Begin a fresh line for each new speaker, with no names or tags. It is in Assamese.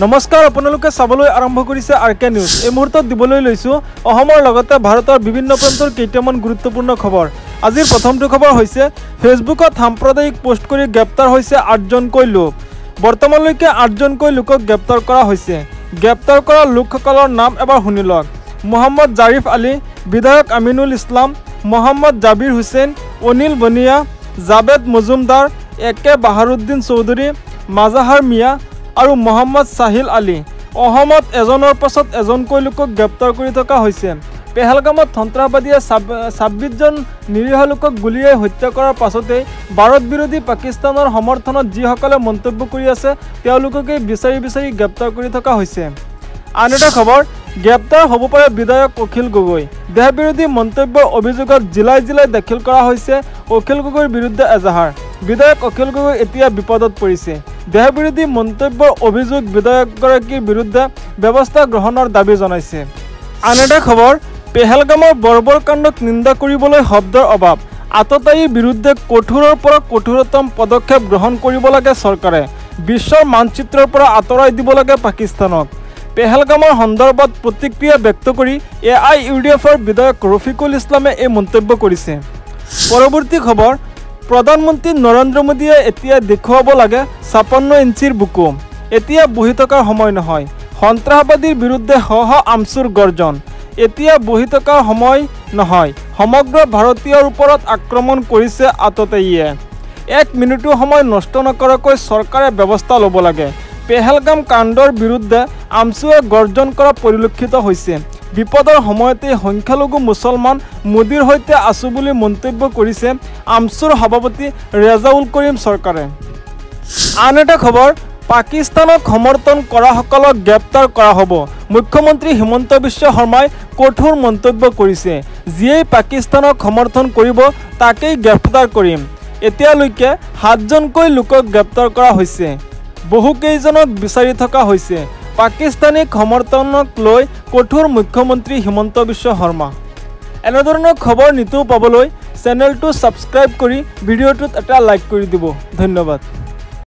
নমস্কাৰ, আপোনালোকে চাবলৈ আৰম্ভ কৰিছে আৰকে নিউজ। এই মুহূৰ্তত দিবলৈ লৈছোঁ অসমৰ লগতে ভাৰতৰ বিভিন্ন প্ৰান্তৰ কেইটামান গুৰুত্বপূৰ্ণ খবৰ। আজিৰ প্ৰথমটো খবৰ হৈছে ফেচবুকত সাম্প্ৰদায়িক পোষ্ট কৰি গ্ৰেপ্তাৰ হৈছে 8জনকৈ লোক। বৰ্তমানলৈকে 8জনকৈ লোকক গ্ৰেপ্তাৰ কৰা হৈছে। গ্ৰেপ্তাৰ কৰা লোকসকলৰ নাম এবাৰ শুনি লওক। মহম্মদ জাৰিফ আলী, বিধায়ক আমিনুল ইছলাম, মহম্মদ জাবিৰ হুছেইন, অনিল বনিয়া, জাবেদ মজুমদাৰ, একে বাহাৰুদ্দিন চৌধুৰী, মাজাহাৰ মিয়া আৰু মহম্মদ সাহিল আলী। অসমত এজনৰ পাছত এজনকৈ লোকক গ্ৰেপ্তাৰ কৰি থকা হৈছে। পেহেলগামত সন্ত্ৰাসবাদীয়ে 26জন নিৰীহ লোকক গুলীয়াই হত্যা কৰাৰ পাছতেই ভাৰত বিৰোধী পাকিস্তানৰ সমৰ্থনত যিসকলে মন্তব্য কৰি আছে তেওঁলোককে বিচাৰি গ্ৰেপ্তাৰ কৰি থকা হৈছে। আন এটা খবৰ, গ্ৰেপ্তাৰ হ'ব পাৰে বিধায়ক অখিল গগৈ। দেশবিৰোধী মন্তব্যৰ অভিযোগত জিলাই দাখিল কৰা হৈছে অখিল গগৈৰ বিৰুদ্ধে এজাহাৰ। বিধায়ক অখিল গগৈ এতিয়া বিপদত পৰিছে। দেশবিৰোধী মন্তব্যৰ অভিযোগ বিধায়কগৰাকীৰ বিৰুদ্ধে ব্যৱস্থা গ্ৰহণৰ দাবী জনাইছে। আন এটা খবৰ, পেহেলগামৰ বৰ্বৰ কাণ্ডক নিন্দা কৰিবলৈ শব্দৰ অভাৱ। আততায়ীৰ বিৰুদ্ধে কঠোৰৰ পৰা কঠোৰতম পদক্ষেপ গ্ৰহণ কৰিব লাগে চৰকাৰে। বিশ্বৰ মানচিত্ৰৰ পৰা আঁতৰাই দিব লাগে পাকিস্তানক। পেহেলগামৰ সন্দৰ্ভত প্ৰতিক্ৰিয়া ব্যক্ত কৰি AIUDFৰ বিধায়ক ৰফিকুল ইছলামে এই মন্তব্য কৰিছে। পৰৱৰ্তী খবৰ, প্ৰধানমন্ত্ৰী নৰেন্দ্ৰ মোদীয়ে এতিয়া দেখুৱাব লাগে 56 ইঞ্চিৰ বুকু। এতিয়া বহি থকাৰ সময় নহয়। সন্ত্ৰাসবাদীৰ বিৰুদ্ধে শ আমচুৰ গৰ্জন। এতিয়া বহি থকাৰ সময় নহয়। সমগ্ৰ ভাৰতীয়ৰ ওপৰত আক্ৰমণ কৰিছে আততায়ীয়ে। 1 মিনিটো সময় নষ্ট নকৰাকৈ চৰকাৰে ব্যৱস্থা ল'ব লাগে। পেহেলগাম কাণ্ডৰ বিৰুদ্ধে আমচুৱে গৰ্জন কৰা পৰিলক্ষিত হৈছে। বিপদৰ সময়তে সংখ্যালঘু মুছলমান মোদীৰ সৈতে আছো বুলি মন্তব্য কৰিছে আমচুৰ সভাপতি ৰেজাউল কৰিম চৰকাৰে। আন এটা খবৰ, পাকিস্তানক সমৰ্থন কৰাসকলক গ্ৰেপ্তাৰ কৰা হ'ব। মুখ্যমন্ত্ৰী হিমন্ত বিশ্ব শৰ্মাই কঠোৰ মন্তব্য কৰিছে। যিয়েই পাকিস্তানক সমৰ্থন কৰিব তাকেই গ্ৰেপ্তাৰ কৰিম। এতিয়ালৈকে 7জনকৈ লোকক গ্ৰেপ্তাৰ কৰা হৈছে। বহুকেইজনক বিচাৰি থকা হৈছে। পাকিস্তানীক সমৰ্থনক লৈ কঠোৰ মুখ্যমন্ত্ৰী হিমন্ত বিশ্ব শৰ্মা। এনেধৰণৰ খবৰ নিতৌ পাবলৈ চেনেলটো ছাবস্ক্ৰাইব কৰি ভিডিঅ'টোত এটা লাইক কৰি দিব। ধন্যবাদ।